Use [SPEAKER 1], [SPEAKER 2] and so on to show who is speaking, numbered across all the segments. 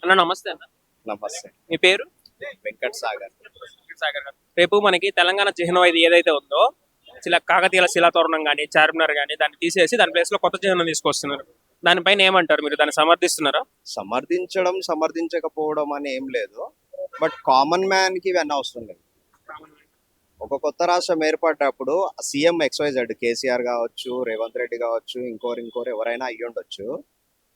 [SPEAKER 1] అన్న నమస్తే అన్న.
[SPEAKER 2] నమస్తే.
[SPEAKER 1] మీ పేరు?
[SPEAKER 2] వెంకట్ సాగర్.
[SPEAKER 1] సాగర్ గారు. రేపు మనకి తెలంగాణ చిహ్నం ఇది ఏదైతే ఉందో కాకతీయుల శిలాతోరణం కానీ చార్మినార్ కానీ దాన్ని తీసేసి దాని ప్లేస్ లో కొత్త చిహ్నం తీసుకొస్తున్నారు. దానిపైన ఏమంటారు మీరు? దాన్ని సమర్థిస్తున్నారా?
[SPEAKER 2] సమర్థించడం సమర్థించకపోవడం అని ఏం లేదు. బట్ కామన్ మ్యాన్ కి ఇవన్నీ అవసరం లేదు. ఒక కొత్త రాష్ట్రం ఏర్పడ్డప్పుడు సీఎం XYZ కేసీఆర్ కావచ్చు, రేవంత్ రెడ్డి కావచ్చు, ఇంకోరు ఎవరైనా అయ్యి ఉండొచ్చు.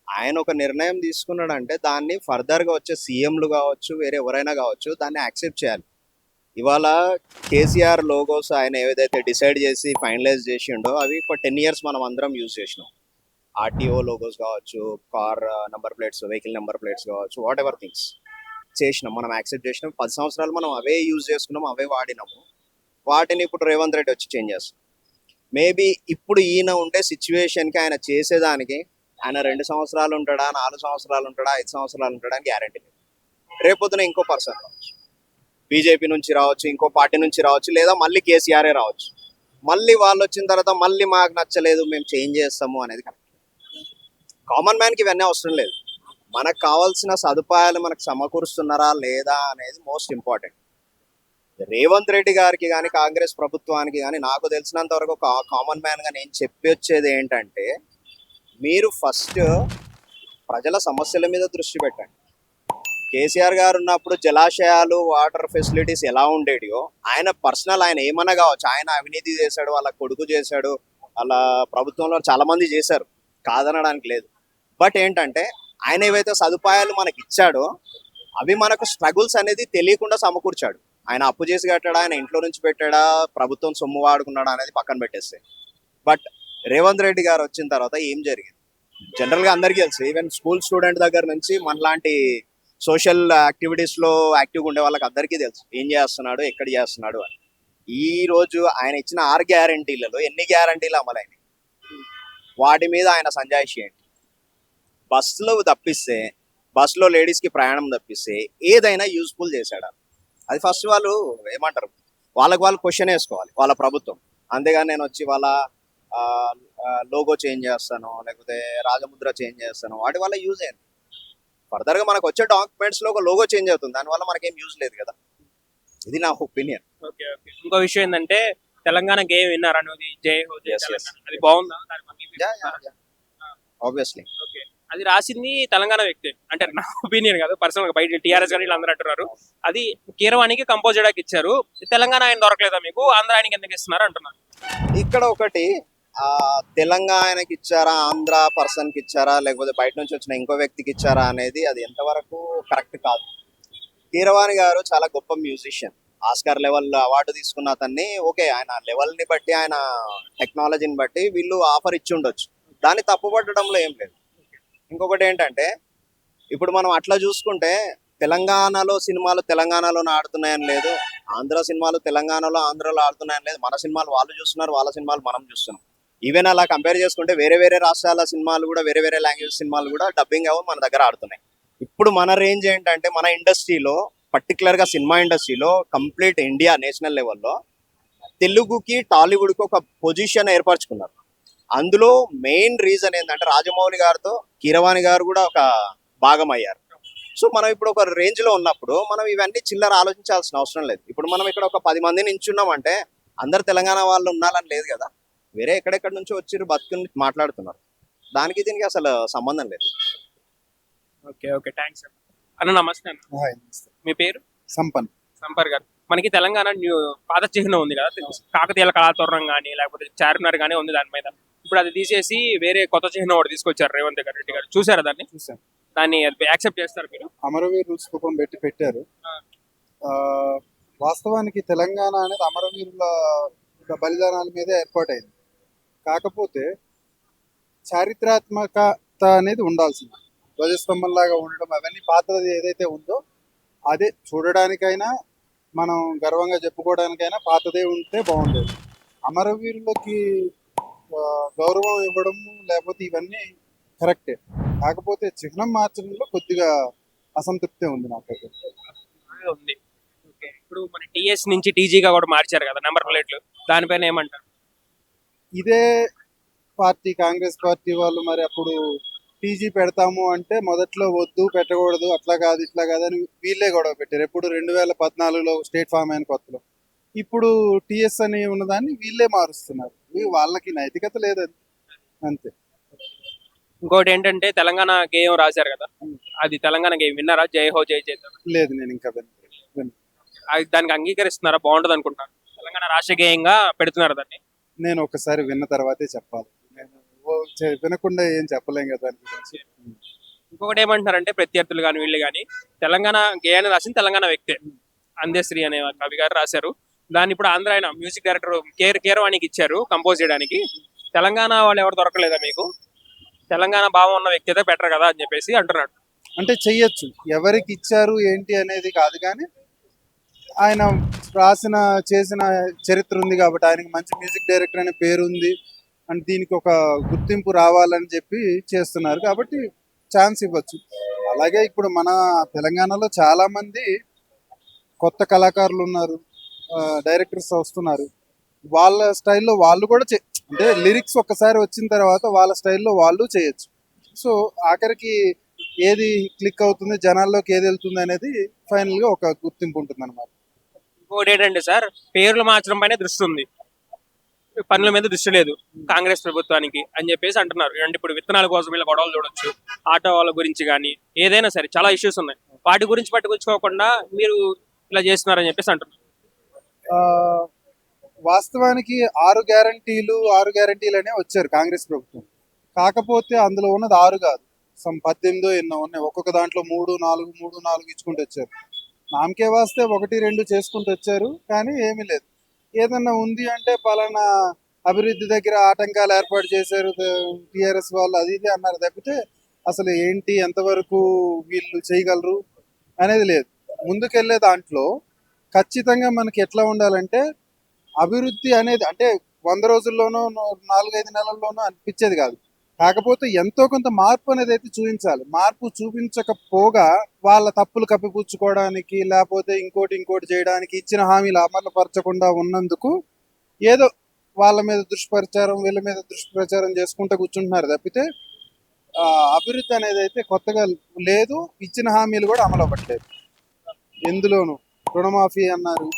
[SPEAKER 2] ఆయన ఒక నిర్ణయం తీసుకున్నాడంటే దాన్ని ఫర్దర్ గా వచ్చే సీఎంలు కావచ్చు, వేరే ఎవరైనా కావచ్చు, దాన్ని యాక్సెప్ట్ చేయాలి. ఇవాళ కేసీఆర్ లోగోస్ ఆయన ఏదైతే డిసైడ్ చేసి ఫైనలైజ్ చేసిండో అవి ఫర్ 10 years మనం అందరం యూజ్ చేసినాం. ఆర్టీఓ లోగోస్ కావచ్చు, car number plates, vehicle number plates కావచ్చు, వాట్ ఎవర్ థింగ్స్ చేసినాం, మనం యాక్సెప్ట్ చేసినాం. 10 సంవత్సరాలు మనం అవే యూజ్ చేసుకున్నాం, అవే వాడినాము. వాటిని ఇప్పుడు రేవంత్ రెడ్డి వచ్చి చేంజ్ చేస్తాం. మేబీ ఇప్పుడు ఈయన ఉండే సిచ్యువేషన్కి ఆయన చేసేదానికి ఆయన 2 సంవత్సరాలు ఉంటాడా, 4 సంవత్సరాలు ఉంటాడా, 5 సంవత్సరాలు ఉంటాడా అని గ్యారంటీ లేదు. రేపొద్దున ఇంకో పర్సన్ రావచ్చు, బీజేపీ నుంచి రావచ్చు, ఇంకో పార్టీ నుంచి రావచ్చు, లేదా మళ్ళీ కేసీఆరే రావచ్చు. మళ్ళీ వాళ్ళు వచ్చిన తర్వాత మళ్ళీ మాకు నచ్చలేదు మేము చేంజ్ చేస్తాము అనేది కరెక్ట్. కామన్ మ్యాన్కి ఇవన్నీ అవసరం లేదు. మనకు కావాల్సిన సదుపాయాలు మనకు సమకూరుస్తున్నారా లేదా అనేది మోస్ట్ ఇంపార్టెంట్. రేవంత్ రెడ్డి గారికి కానీ కాంగ్రెస్ ప్రభుత్వానికి కానీ నాకు తెలిసినంత వరకు కామన్ మ్యాన్గా నేను చెప్పొచ్చేది ఏంటంటే, మీరు ఫస్ట్ ప్రజల సమస్యల మీద దృష్టి పెట్టండి. కేసీఆర్ గారు ఉన్నప్పుడు జలాశయాలు, వాటర్ ఫెసిలిటీస్ ఎలా ఉండేటియో ఆయన పర్సనల్ ఆయన ఏమన్నా కావచ్చు, ఆయన అవినీతి చేశాడు, వాళ్ళ కొడుకు చేశాడు, వాళ్ళ ప్రభుత్వంలో చాలా మంది చేశారు, కాదనడానికి లేదు. బట్ ఏంటంటే ఆయన ఏవైతే సదుపాయాలు మనకి ఇచ్చాడో అవి మనకు స్ట్రగుల్స్ అనేది తెలియకుండా సమకూర్చాడు. ఆయన అప్పు చేసి కట్టాడా, ఆయన ఇంట్లో నుంచి పెట్టాడా, ప్రభుత్వం సొమ్ము వాడుకున్నాడా అనేది పక్కన పెట్టేస్తే. బట్ రేవంత్ రెడ్డి గారు వచ్చిన తర్వాత ఏం జరిగింది జనరల్గా అందరికీ తెలుసు. ఈవెన్ స్కూల్ స్టూడెంట్ దగ్గర నుంచి మనలాంటి సోషల్ యాక్టివిటీస్లో యాక్టివ్గా ఉండే వాళ్ళకి అందరికీ తెలుసు ఏం చేస్తున్నాడు, ఎక్కడ చేస్తున్నాడు అని. ఈ రోజు ఆయన ఇచ్చిన 6 గ్యారంటీలలో ఎన్ని గ్యారంటీలు అమలైనవి, వాటి మీద ఆయన సంజాయిషి ఏంటి? బస్సులో తప్పిస్తే, బస్సులో లేడీస్కి ప్రయాణం తప్పిస్తే ఏదైనా యూస్ఫుల్ చేశాడా? అది ఫస్ట్ వాళ్ళు ఏమంటారు, వాళ్ళు క్వశ్చన్ వేసుకోవాలి వాళ్ళ ప్రభుత్వం. అంతేగాని నేను వచ్చి వాళ్ళ లోగో చేంజ్ చేస్తాను, లేకపోతే రాజముద్ర చేంజ్ చేస్తాను, వాటి వల్ల యూజ్ అయింది. ఫర్దర్గా మనకు వచ్చే డాక్యుమెంట్స్లో ఒక లోగో చేంజ్ అవుతుంది, దానివల్ల మనకేం యూజ్ లేదు కదా. ఇది నా ఒపీనియన్.
[SPEAKER 1] Okay okay. ఇంకో విషయం ఏంటంటే తెలంగాణ గేమ్ విన్నారా అనేది, జై హో జై తెలంగాణ, అది బాగుందా?
[SPEAKER 2] ఆబ్వియస్లీ.
[SPEAKER 1] ఓకే. అది రాసింది తెలంగాణ వ్యక్తి, అంటే నా ఒపీనియన్ కాదు, పర్సనల్ గా బయట టీఆర్ఎస్ కానీ వీళ్ళందరూ అంటున్నారు అది కీరవాణికి కంపోజ్ చేయడానికి ఇచ్చారు. తెలంగాణ ఆయన దొరకలేదా మీకు, ఆంధ్ర ఆయనకి ఎందుకు ఇస్తున్నారు అంటున్నారు.
[SPEAKER 2] ఇక్కడ ఒకటి తెలంగాణకి ఇచ్చారా, ఆంధ్ర పర్సన్కి ఇచ్చారా, లేకపోతే బయట నుంచి వచ్చిన ఇంకో వ్యక్తికి ఇచ్చారా అనేది అది ఎంతవరకు కరెక్ట్ కాదు. కీరవాణి గారు చాలా గొప్ప మ్యూజిషియన్, ఆస్కార్ లెవెల్ అవార్డు తీసుకున్న అతన్ని. ఓకే, ఆయన లెవెల్ని బట్టి, ఆయన టెక్నాలజీని బట్టి వీళ్ళు ఆఫర్ ఇచ్చి ఉండొచ్చు, దాన్ని తప్పుపట్టడంలో ఏం లేదు. ఇంకొకటి ఏంటంటే, ఇప్పుడు మనం అట్లా చూసుకుంటే తెలంగాణలో సినిమాలు తెలంగాణలోనే ఆడుతున్నాయని లేదు, ఆంధ్ర సినిమాలు తెలంగాణలో ఆంధ్రలో ఆడుతున్నాయని లేదు. మన సినిమాలు వాళ్ళు చూస్తున్నారు, వాళ్ళ సినిమాలు మనం చూస్తున్నాం. ఈవెన్ అలా కంపేర్ చేసుకుంటే వేరే వేరే రాష్ట్రాల సినిమాలు కూడా, వేరే వేరే లాంగ్వేజ్ సినిమాలు కూడా డబ్బింగ్ అవ్వ మన దగ్గర ఆడుతున్నాయి. ఇప్పుడు మన రేంజ్ ఏంటంటే, మన ఇండస్ట్రీలో పర్టికులర్గా సినిమా ఇండస్ట్రీలో కంప్లీట్ ఇండియా నేషనల్ లెవెల్లో తెలుగుకి టాలీవుడ్కి ఒక పొజిషన్ ఏర్పరచుకున్నారు. అందులో మెయిన్ రీజన్ ఏంటంటే రాజమౌళి గారితో కీరవాణి గారు కూడా ఒక భాగం అయ్యారు. సో మనం ఇప్పుడు ఒక రేంజ్లో ఉన్నప్పుడు మనం ఇవన్నీ చిల్లర ఆలోచించాల్సిన అవసరం లేదు. ఇప్పుడు మనం ఇక్కడ ఒక 10 మంది నించున్నామంటే అందరు తెలంగాణ వాళ్ళు ఉన్నారని లేదు కదా, వేరే ఎక్కడెక్కడ నుంచి వచ్చి బతుకుని మాట్లాడుతున్నారు. దానికి దీనికి అసలు సంబంధం లేదు.
[SPEAKER 1] ఓకే ఓకే, థ్యాంక్స్ అన్న. నమస్తే అన్న. మీ పేరు?
[SPEAKER 3] సంపన్.
[SPEAKER 1] సంపర్ గారు. మనకి తెలంగాణ పాత చిహ్నం ఉంది కదా, కాకతీయుల కళాతోరణం కానీ లేకపోతే చార్మినార్ కానీ ఉంది దాని మీద. ఇప్పుడు అది తీసేసి వేరే కొత్త చిహ్నం ఒకటి తీసుకొచ్చారు రేవంత్ రెడ్డి గారు. చూసారా దాన్ని?
[SPEAKER 3] చూసాం.
[SPEAKER 1] దాన్ని యాక్సెప్ట్ చేస్తారు మీరు?
[SPEAKER 3] అమరవీరుల స్థూపం పెట్టారు. వాస్తవానికి తెలంగాణ అనేది అమరవీరుల బలిదానాల మీద ఏర్పాటైంది. కాకపోతే చారిత్రాత్మకత అనేది ఉండాల్సింది. ధ్వజస్తంభం లాగా ఉండడం, అవన్నీ పాతది ఏదైతే ఉందో అదే చూడడానికైనా, మనం గర్వంగా చెప్పుకోవడానికైనా పాతదే ఉంటే బాగుండేది. అమరవీరులకి గౌరవం ఇవ్వడం లేకపోతే ఇవన్నీ కరెక్టే, కాకపోతే చిహ్నం మార్చడంలో కొద్దిగా అసంతృప్తి ఉంది నాకైతే.
[SPEAKER 1] ఉంది. ఓకే. ఇప్పుడు మన టీఎస్ నుంచి టీజీగా కూడా మార్చారు కదా నెంబర్ ప్లేట్లు, దానిపైన ఏమంటారు?
[SPEAKER 3] ఇదే పార్టీ కాంగ్రెస్ పార్టీ వాళ్ళు మరి అప్పుడు టీజీ పెడతాము అంటే మొదట్లో వద్దు పెట్టకూడదు అట్లా కాదు ఇట్లా కాదు అని వీళ్ళే గొడవ పెట్టారు. ఎప్పుడు 2014లో స్టేట్ ఫామ్ అయిన కొత్తలో. ఇప్పుడు టీఎస్ అని ఉన్నదాన్ని వీళ్ళే మారుస్తున్నారు. వాళ్ళకి నైతికత లేదని అంతే.
[SPEAKER 1] ఇంకోటి ఏంటంటే తెలంగాణ గేయం రాశారు కదా, అది తెలంగాణ గేయం విన్నారా? జై హో జై జై తెలంగాణ.
[SPEAKER 3] లేదు, నేను ఇంకా వినలేదు.
[SPEAKER 1] అది దానికి అంగీకరిస్తున్నారా? బాగుంటది అనుకుంటున్నారు? తెలంగాణ రాష్ట్ర గేయంగా పెడుతున్నారు దాన్ని.
[SPEAKER 3] నేను ఒకసారి విన్న తర్వాతే చెప్పాలి. నేను వినకుండా ఏం చెప్పలేం కదా దాని గురించి.
[SPEAKER 1] ఇంకొకటి ఏమంటున్నారంటే ప్రత్యర్థులు కానీ వీళ్ళు కానీ తెలంగాణ గేయాన్ని రాసింది తెలంగాణ వ్యక్తే, అందశ్రీ అనే కవి గారు రాశారు. దాన్ని ఇప్పుడు ఆంధ్ర ఆయన మ్యూజిక్ డైరెక్టర్ కీరవాణికి ఇచ్చారు కంపోజ్ చేయడానికి. తెలంగాణ వాళ్ళు ఎవరు దొరకలేదా మీకు? తెలంగాణ భావం ఉన్న వ్యక్తి అయితే బెటర్ కదా అని చెప్పేసి అంటున్నాడు.
[SPEAKER 3] అంటే చెయ్యొచ్చు, ఎవరికి ఇచ్చారు ఏంటి అనేది కాదు, కానీ ఆయన రాసిన చేసిన చరిత్ర ఉంది కాబట్టి ఆయనకి మంచి మ్యూజిక్ డైరెక్టర్ అనే పేరు ఉంది అండ్ దీనికి ఒక గుర్తింపు రావాలని చెప్పి చేస్తున్నారు కాబట్టి ఛాన్స్ ఇవ్వచ్చు. అలాగే ఇప్పుడు మన తెలంగాణలో చాలా మంది కొత్త కళాకారులు ఉన్నారు, డైరెక్టర్స్ వస్తున్నారు. వాళ్ళ స్టైల్లో వాళ్ళు కూడా అంటే లిరిక్స్ ఒక్కసారి వచ్చిన తర్వాత వాళ్ళ స్టైల్లో వాళ్ళు చేయొచ్చు. సో ఆఖరికి ఏది క్లిక్ అవుతుంది, జనాల్లోకి ఏది వెళ్తుంది అనేది ఫైనల్ గా ఒక గుర్తింపు ఉంటుంది అనమాట.
[SPEAKER 1] ఇంకోటి ఏంటంటే సార్, పేర్లు మార్చడం పైన దృష్టి ఉంది, పనుల మీద దృష్టి లేదు కాంగ్రెస్ ప్రభుత్వానికి అని చెప్పేసి అంటున్నారు. అంటే ఇప్పుడు విత్తనాల కోసం ఇలా గొడవలు చూడొచ్చు, ఆటో వాళ్ళ గురించి కానీ ఏదైనా సరే చాలా ఇష్యూస్ ఉన్నాయి. వాటి గురించి పట్టుకొచ్చుకోకుండా మీరు ఇలా చేస్తున్నారని చెప్పేసి అంటున్నారు.
[SPEAKER 3] ఆ, వాస్తవానికి 6 గ్యారంటీలు అనే వచ్చారు కాంగ్రెస్ ప్రభుత్వం. కాకపోతే అందులో ఉన్నది 6 కాదు, 18 ఎన్నో ఉన్నాయి. ఒక్కొక్క దాంట్లో 3, 4 ఇచ్చుకుంటూ వచ్చారు. నామకే వాస్తే 1, 2 చేసుకుంటూ వచ్చారు, కానీ ఏమీ లేదు. ఏదన్నా ఉంది అంటే పలానా అభివృద్ధి దగ్గర ఆటంకాలు ఏర్పాటు చేశారు టిఆర్ఎస్ వాళ్ళు, అది ఇది అన్నారు తప్పితే అసలు ఏంటి ఎంతవరకు వీళ్ళు చేయగలరు అనేది లేదు. ముందుకెళ్లే దాంట్లో ఖచ్చితంగా మనకి ఎట్లా ఉండాలంటే అభివృద్ధి అనేది అంటే 100 రోజుల్లోనో 4-5 నెలల్లోనో అనిపించేది కాదు. కాకపోతే ఎంతో కొంత మార్పు అనేది అయితే చూపించాలి. మార్పు చూపించకపోగా వాళ్ళ తప్పులు కప్పిపుచ్చుకోవడానికి లేకపోతే ఇంకోటి చేయడానికి ఇచ్చిన హామీలు అమలుపరచకుండా ఉన్నందుకు ఏదో వాళ్ళ మీద దుష్ప్రచారం వీళ్ళ మీద దుష్ప్రచారం చేసుకుంటూ కూర్చుంటున్నారు తప్పితే అభివృద్ధి అనేది అయితే కొత్తగా లేదు. ఇచ్చిన హామీలు కూడా అమలు అవ్వట్లేదు. ఎందులోనూ రుణమాఫీ అన్నారు,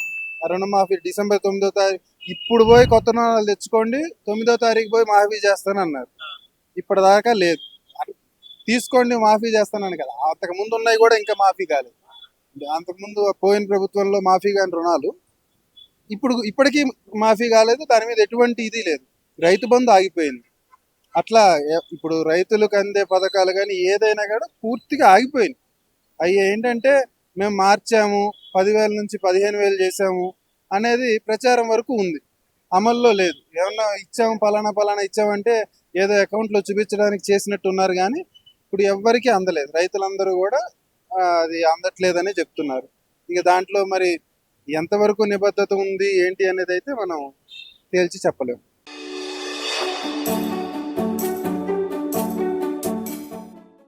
[SPEAKER 3] ఆ రుణమాఫీ డిసెంబర్ 9వ తారీఖు ఇప్పుడు పోయి కొత్త రుణాలు తెచ్చుకోండి, 9వ తారీఖు పోయి మాఫీ చేస్తానన్నారు. ఇప్పటిదాకా లేదు. తీసుకోండి మాఫీ చేస్తానని కదా, అంతకు ముందు ఉన్నాయి కూడా ఇంకా మాఫీ కాలేదు. అంతకుముందు పోయిన ప్రభుత్వంలో మాఫీ కాని రుణాలు ఇప్పటికీ మాఫీ కాలేదు. దాని మీద ఎటువంటి ఇది లేదు. రైతు బంధు ఆగిపోయింది. అట్లా ఇప్పుడు రైతులకు అందే పథకాలు కానీ ఏదైనా కూడా పూర్తిగా ఆగిపోయింది. అవి ఏంటంటే మేము మార్చాము, 10,000 నుంచి 15,000 చేసాము అనేది ప్రచారం వరకు ఉంది, అమల్లో లేదు. ఏమన్నా ఇచ్చాము పలానా ఇచ్చామంటే ఏదో అకౌంట్లో చూపించడానికి చేసినట్టు ఉన్నారు, కానీ ఇప్పుడు ఎవ్వరికీ అందలేదు. రైతులందరూ కూడా అది అందట్లేదని చెప్తున్నారు. ఇక దాంట్లో మరి ఎంతవరకు నిబద్ధత ఉంది ఏంటి అనేది అయితే మనం తేల్చి చెప్పలేము.